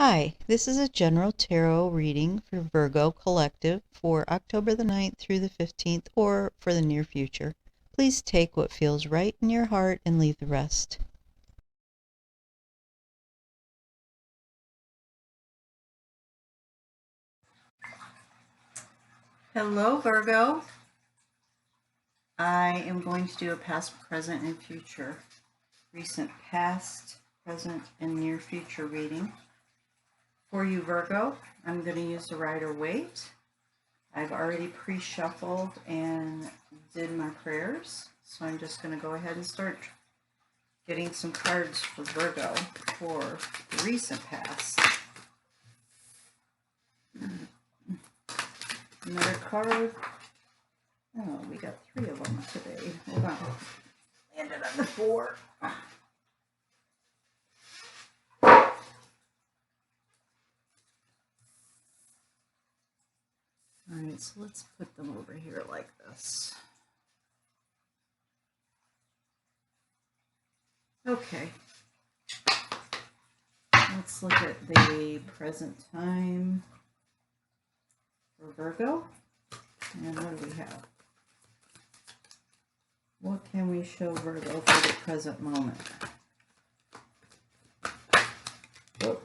Hi, this is a general tarot reading for Virgo Collective for October the 9th through the 15th or for the near future. Please take what feels right in your heart and leave the rest. Hello, Virgo. I am going to do a past, present, and future, recent past, present, and near future reading. For you, Virgo, I'm going to use the Rider-Waite. I've already pre-shuffled and did my prayers, so I'm just going to go ahead and start getting some cards for Virgo for the recent past. Another card. Oh, we got 3 of them today. Hold on. Landed on the 4. Alright, so let's put them over here like this. Okay. Let's look at the present time for Virgo. And what do we have? What can we show Virgo for the present moment? Oh,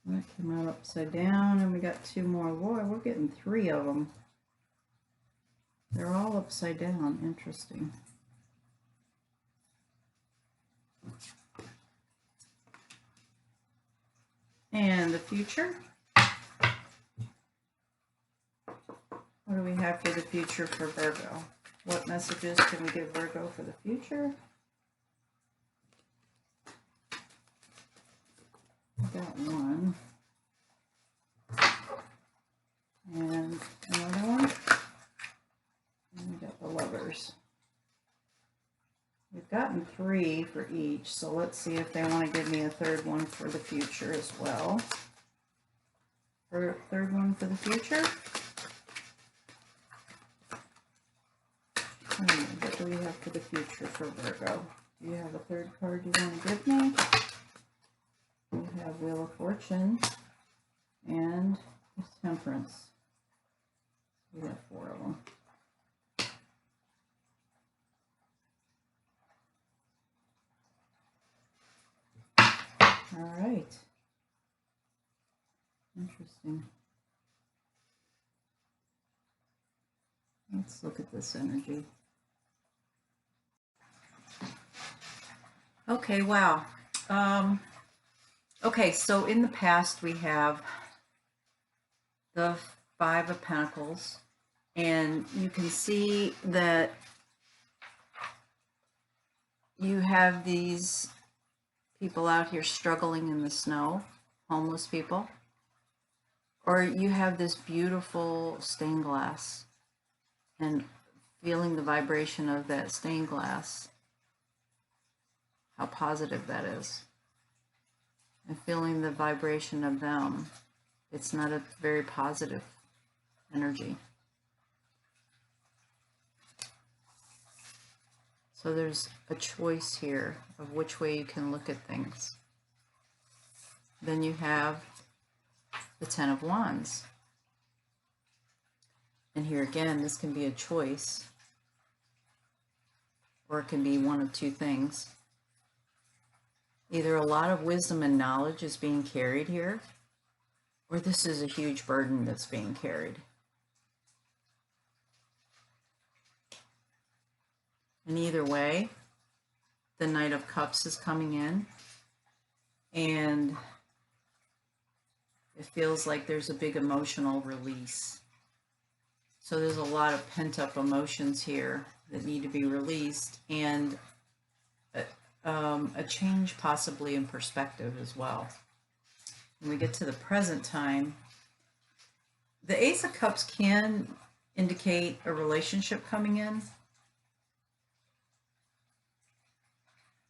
that came out upside down, and we got 2 more. Boy, we're getting 3 of them. They're all upside down. Interesting. And the future? What do we have for the future for Virgo? What messages can we give Virgo for the future? I got 1. And another one. And we got the Lovers. We've gotten 3 for each, so let's see if they want to give me a 3rd one for the future as well. For a 3rd one for the future? What do we have for the future for Virgo? Do you have a 3rd card you want to give me? We have Wheel of Fortune and Temperance. We have 4 of them. All right. Interesting. Let's look at this energy. Okay, wow. Okay, so in the past we have the 5 of Pentacles, and you can see that you have these people out here struggling in the snow, homeless people, or you have this beautiful stained glass and feeling the vibration of that stained glass, how positive that is, and feeling the vibration of them. It's not a very positive energy. So there's a choice here of which way you can look at things. Then you have the 10 of Wands. And here again, this can be a choice, or it can be one of 2 things. Either a lot of wisdom and knowledge is being carried here, or this is a huge burden that's being carried. And either way, the Knight of Cups is coming in, and it feels like there's a big emotional release. So there's a lot of pent-up emotions here that need to be released, and a change possibly in perspective as well. When we get to the present time, the Ace of Cups can indicate a relationship coming in.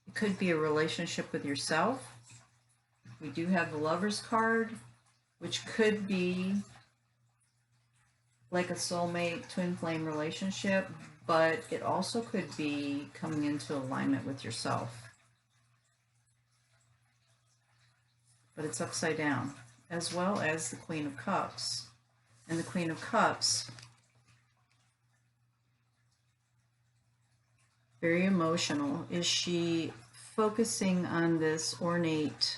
It could be a relationship with yourself. We do have the Lover's card, which could be like a soulmate, twin flame relationship, but it also could be coming into alignment with yourself. but it's upside down, as well as the Queen of Cups. And the Queen of Cups, very emotional. Is she focusing on this ornate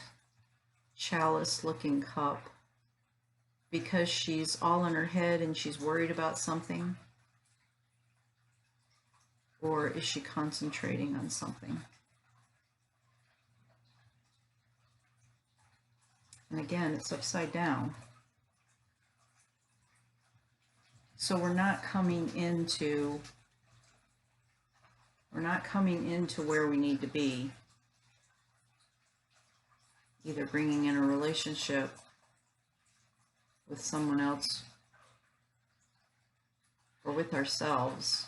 chalice-looking cup because she's all in her head and she's worried about something? Or is she concentrating on something? And again, it's upside down. So we're not coming into where we need to be. Either bringing in a relationship with someone else or with ourselves,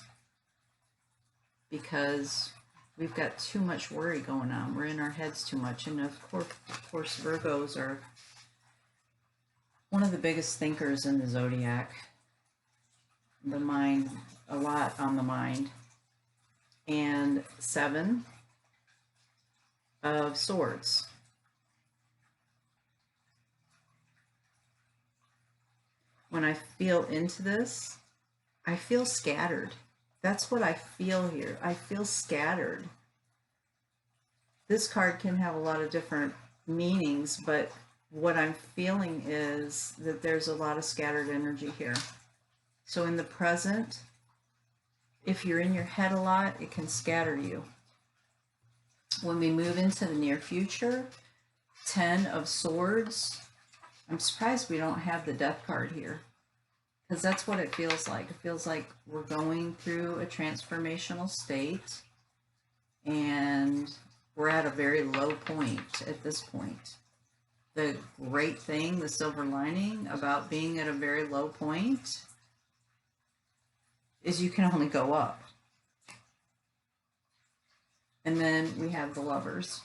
because we've got too much worry going on. We're in our heads too much. And of course, Virgos are one of the biggest thinkers in the zodiac. The mind, a lot on the mind. And 7 of Swords. When I feel into this, I feel scattered. That's what I feel here. I feel scattered. This card can have a lot of different meanings, but what I'm feeling is that there's a lot of scattered energy here. So in the present, if you're in your head a lot, it can scatter you. When we move into the near future, 10 of Swords, I'm surprised we don't have the Death card here, because that's what it feels like. It feels like we're going through a transformational state and we're at a very low point at this point. The great thing, the silver lining about being at a very low point is you can only go up. And then we have the Lovers.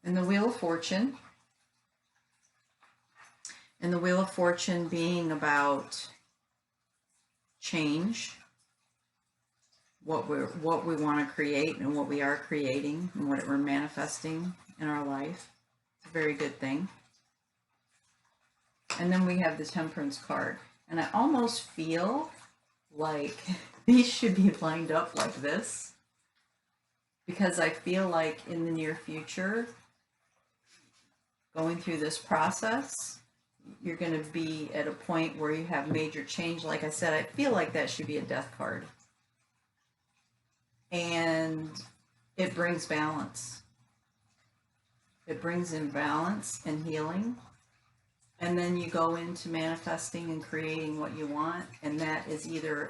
And the Wheel of Fortune. And the Wheel of Fortune being about change, what we want to create and what we are creating and what we're manifesting in our life. It's a very good thing. And then we have the Temperance card. And I almost feel like these should be lined up like this, because I feel like in the near future, going through this process, you're going to be at a point where you have major change. Like I said, I feel like that should be a Death card. And it brings balance. It brings in balance and healing. And then you go into manifesting and creating what you want. And that is either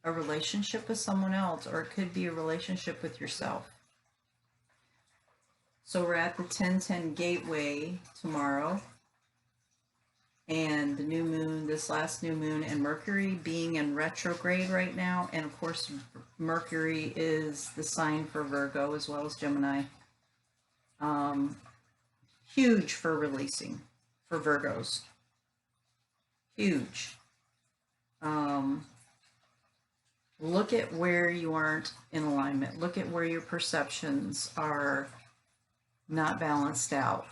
a relationship with someone else, or it could be a relationship with yourself. So we're at the 1010 gateway tomorrow. And the new moon, this last new moon, and Mercury being in retrograde right now. And of course, Mercury is the sign for Virgo as well as Gemini. Huge for releasing for Virgos. Huge. Look at where you aren't in alignment. Look at where your perceptions are not balanced out.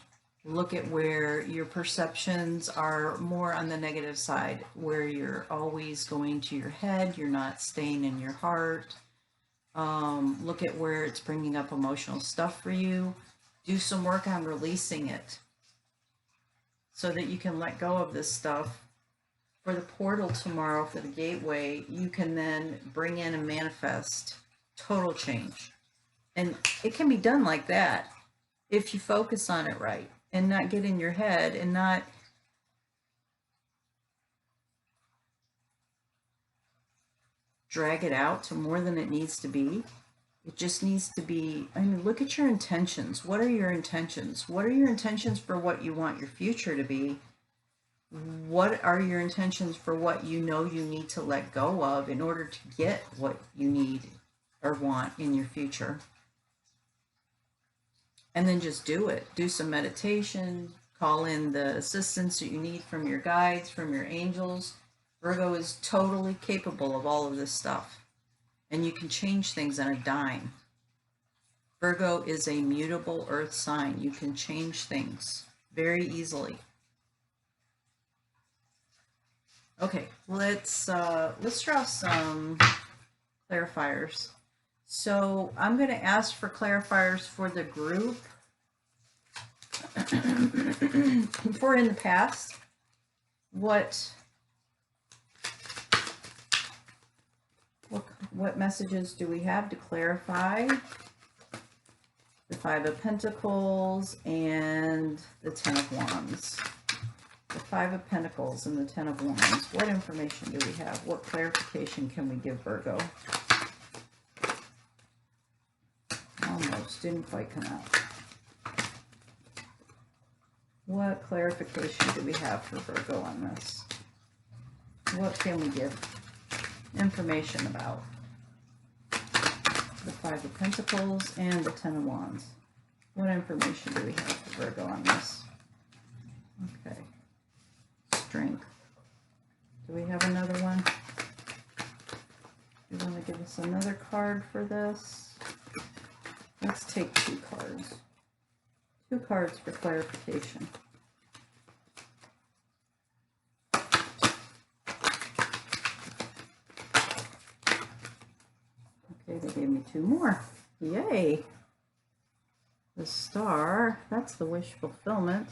Look at where your perceptions are more on the negative side, where you're always going to your head, you're not staying in your heart. Look at where it's bringing up emotional stuff for you. Do some work on releasing it so that you can let go of this stuff. For the portal tomorrow, for the gateway, you can then bring in and manifest total change. And it can be done like that if you focus on it right. And not get in your head and not drag it out to more than it needs to be. It just needs to be, I mean, look at your intentions. What are your intentions? What are your intentions for what you want your future to be? What are your intentions for what you know you need to let go of in order to get what you need or want in your future? And then just do it. Do some meditation, call in the assistance that you need from your guides, from your angels. Virgo is totally capable of all of this stuff. And you can change things on a dime. Virgo is a mutable earth sign. You can change things very easily. Okay, let's draw some clarifiers. So I'm going to ask for clarifiers for the group. For in the past, what messages do we have to clarify? The Five of Pentacles and the Ten of Wands. The Five of Pentacles and the Ten of Wands. What information do we have? What clarification can we give Virgo? Almost didn't quite come out. What clarification do we have for Virgo on this? What can we give information about? The Five of Pentacles and the Ten of Wands. What information do we have for Virgo on this? Okay. Strength. Do we have another one? Do you want to give us another card for this? Let's take 2 cards. 2 cards for clarification. Okay, they gave me 2 more. Yay! The Star, that's the wish fulfillment.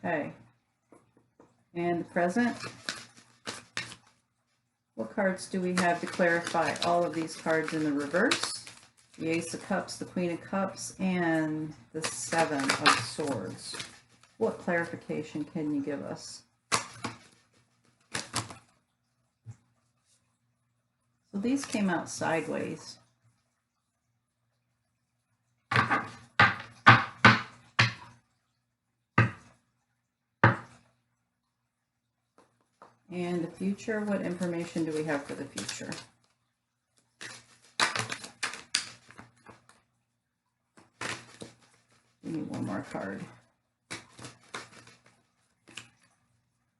Okay. And the Present. What cards do we have to clarify all of these cards in the reverse? The Ace of Cups, the Queen of Cups, and the Seven of Swords. What clarification can you give us? So these came out sideways. And the future, what information do we have for the future? Give me one more card.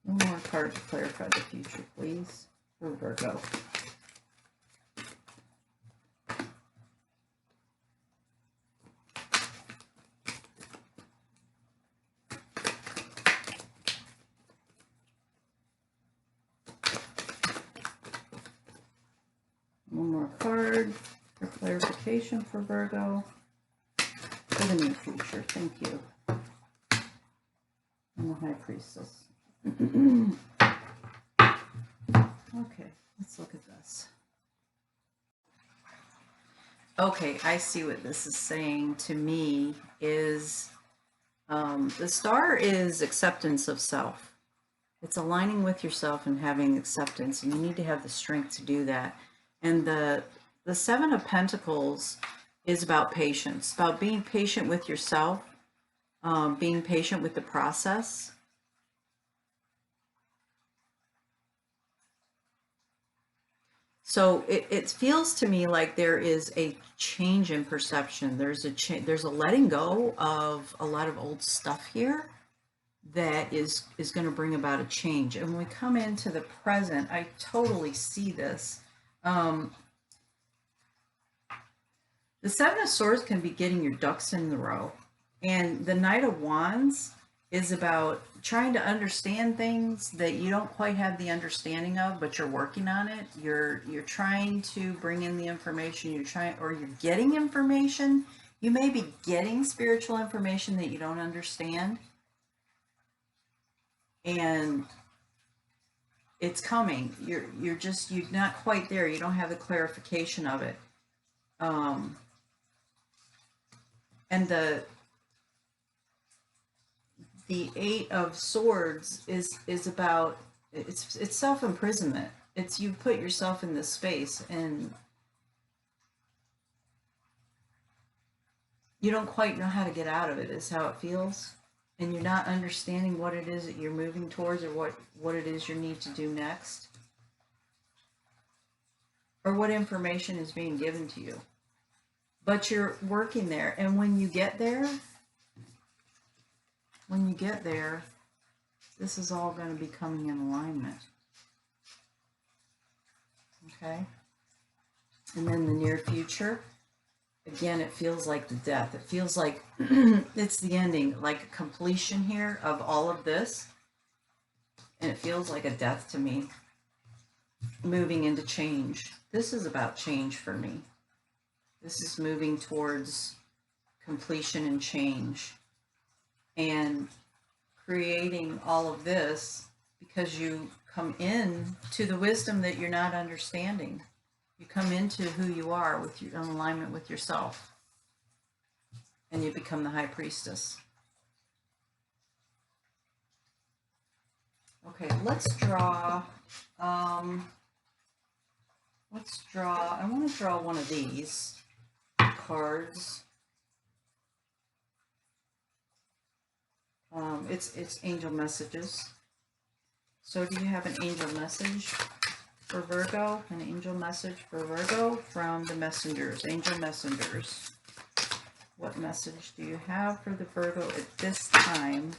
One more card to clarify the future, please, for Virgo. One more card for clarification for Virgo for the near future. Thank you. And the High Priestess. Okay, let's look at this. Okay, I see what this is saying to me is the Star is acceptance of self. It's aligning with yourself and having acceptance, and you need to have the strength to do that. And the Seven of Pentacles is about patience, about being patient with yourself, being patient with the process. So it feels to me like there is a change in perception. There's a letting go of a lot of old stuff here that is going to bring about a change. And when we come into the present, I totally see this. The Seven of Swords can be getting your ducks in the row. And the Knight of Wands is about trying to understand things that you don't quite have the understanding of, but you're working on it. You're trying to bring in the information. You're getting information. You may be getting spiritual information that you don't understand. And it's coming. You're not quite there. You don't have the clarification of it. And the Eight of Swords is about it's self-imprisonment. It's you put yourself in this space and you don't quite know how to get out of it, is how it feels. And you're not understanding what it is that you're moving towards or what it is you need to do next. or what information is being given to you. But you're working there. And when you get there, this is all going to be coming in alignment. Okay? And then the near future, again, it feels like the death. It feels like it's the ending, like a completion here of all of this. And it feels like a death to me, moving into change. This is about change for me. This is moving towards completion and change. And creating all of this because you come in to the wisdom that you're not understanding. You come into who you are with your in alignment with yourself. And you become the high priestess. Okay, let's draw. I want to draw one of these cards. It's angel messages. So do you have an angel message for Virgo? An angel message for Virgo from the messengers, angel messengers. What message do you have for the Virgo at this time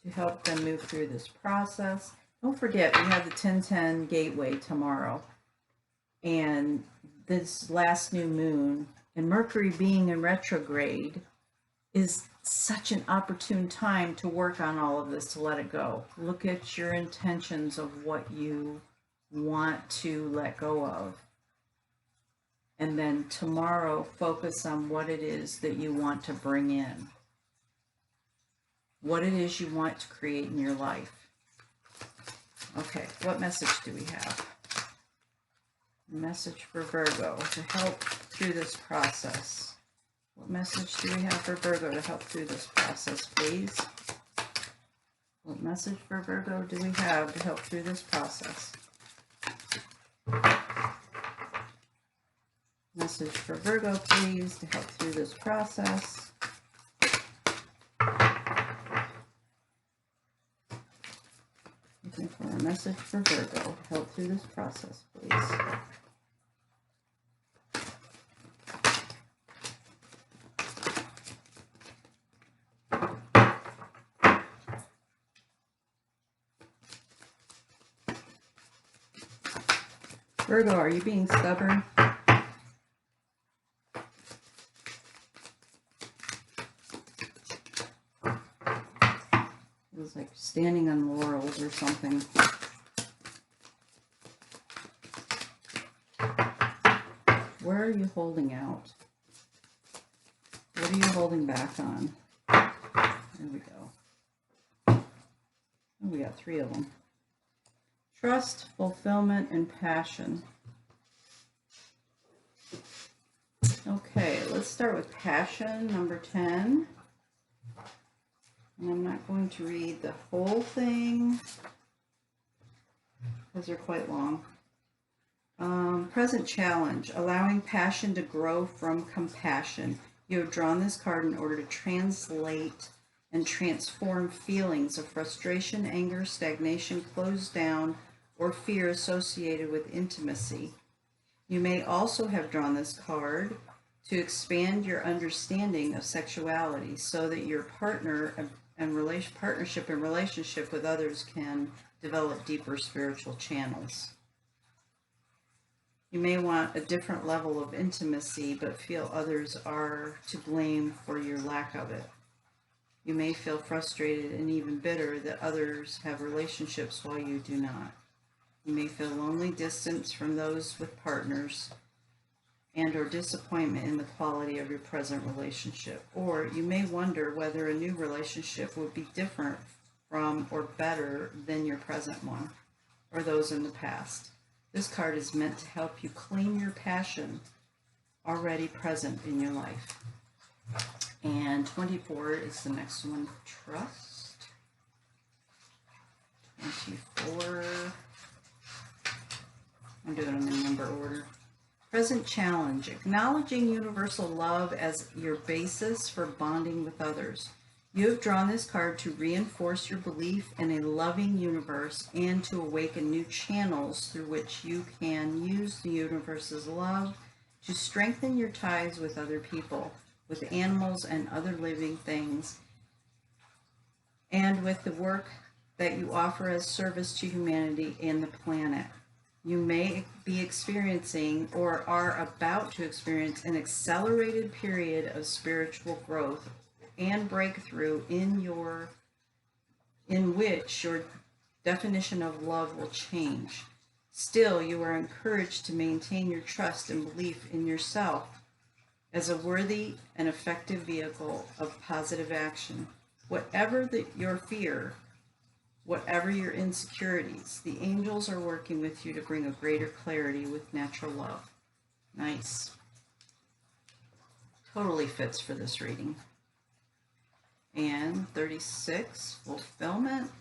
to help them move through this process? Don't forget, we have the 1010 gateway tomorrow. And this last new moon, and Mercury being in retrograde, is such an opportune time to work on all of this, to let it go. Look at your intentions of what you want to let go of. And then tomorrow, focus on what it is that you want to bring in. What it is you want to create in your life. Okay, what message do we have? A message for Virgo to help through this process. What message do we have for Virgo to help through this process, please? What message for Virgo do we have to help through this process? Message for Virgo, please, to help through this process. Looking for a message for Virgo to help through this process, please. Virgo, are you being stubborn? It was like standing on laurels or something. Where are you holding out? What are you holding back on? There we go. Oh, we got 3 of them. Trust, fulfillment, and passion. Okay, let's start with passion, number 10. And I'm not going to read the whole thing because they're quite long. Present challenge, allowing passion to grow from compassion. You have drawn this card in order to translate and transform feelings of frustration, anger, stagnation, closed down, or fear associated with intimacy. You may also have drawn this card to expand your understanding of sexuality so that your partnership and relationship with others can develop deeper spiritual channels. You may want a different level of intimacy, but feel others are to blame for your lack of it. You may feel frustrated and even bitter that others have relationships while you do not. You may feel lonely, distance from those with partners, and or disappointment in the quality of your present relationship. Or you may wonder whether a new relationship would be different from or better than your present one, or those in the past. This card is meant to help you claim your passion already present in your life. And 24 is the next one, trust. 24. I'm doing them in number order. Present challenge, acknowledging universal love as your basis for bonding with others. You have drawn this card to reinforce your belief in a loving universe and to awaken new channels through which you can use the universe's love to strengthen your ties with other people, with animals and other living things, and with the work that you offer as service to humanity and the planet. You may be experiencing or are about to experience an accelerated period of spiritual growth and breakthrough in which your definition of love will change. Still, you are encouraged to maintain your trust and belief in yourself as a worthy and effective vehicle of positive action. Whatever your fear, whatever your insecurities, the angels are working with you to bring a greater clarity with natural love. Nice. Totally fits for this reading. And 36, fulfillment.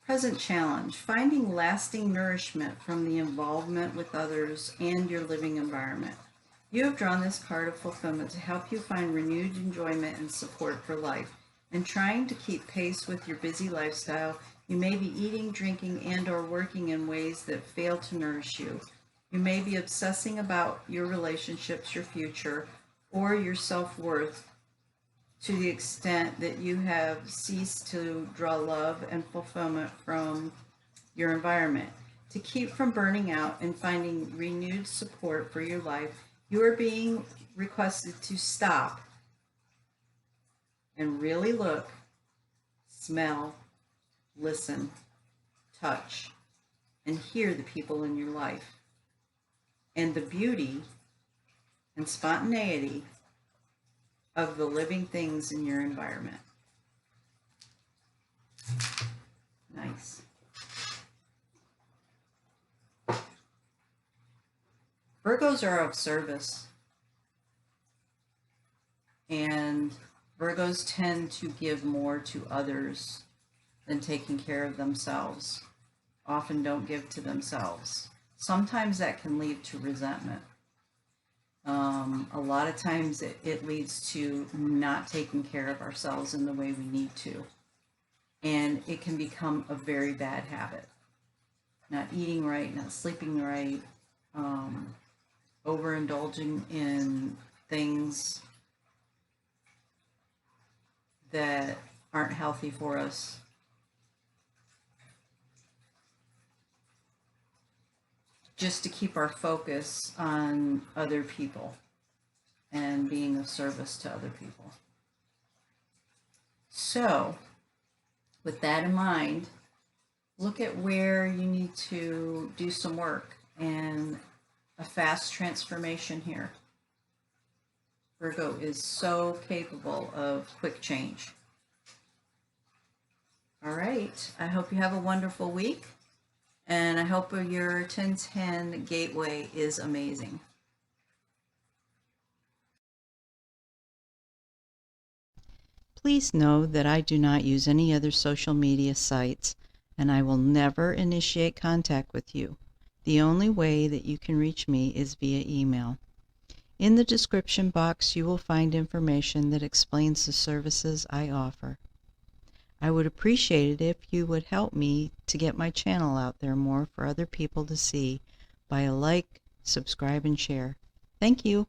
Present challenge, finding lasting nourishment from the involvement with others and your living environment. You have drawn this card of fulfillment to help you find renewed enjoyment and support for life. In trying to keep pace with your busy lifestyle, you may be eating, drinking, and or working in ways that fail to nourish you. You may be obsessing about your relationships, your future, or your self-worth to the extent that you have ceased to draw love and fulfillment from your environment. To keep from burning out and finding renewed support for your life, you are being requested to stop and really look, smell, listen, touch, and hear the people in your life and the beauty and spontaneity of the living things in your environment. Nice. Virgos are of service, and Virgos tend to give more to others than taking care of themselves. Often don't give to themselves. Sometimes that can lead to resentment. A lot of times it leads to not taking care of ourselves in the way we need to. And it can become a very bad habit. Not eating right, not sleeping right, overindulging in things that aren't healthy for us. Just to keep our focus on other people and being of service to other people. So, with that in mind, look at where you need to do some work and a fast transformation here. Virgo is so capable of quick change. All right, I hope you have a wonderful week. And I hope your 1010 gateway is amazing. Please know that I do not use any other social media sites, and I will never initiate contact with you. The only way that you can reach me is via email. In the description box, you will find information that explains the services I offer. I would appreciate it if you would help me to get my channel out there more for other people to see by a like, subscribe, and share. Thank you.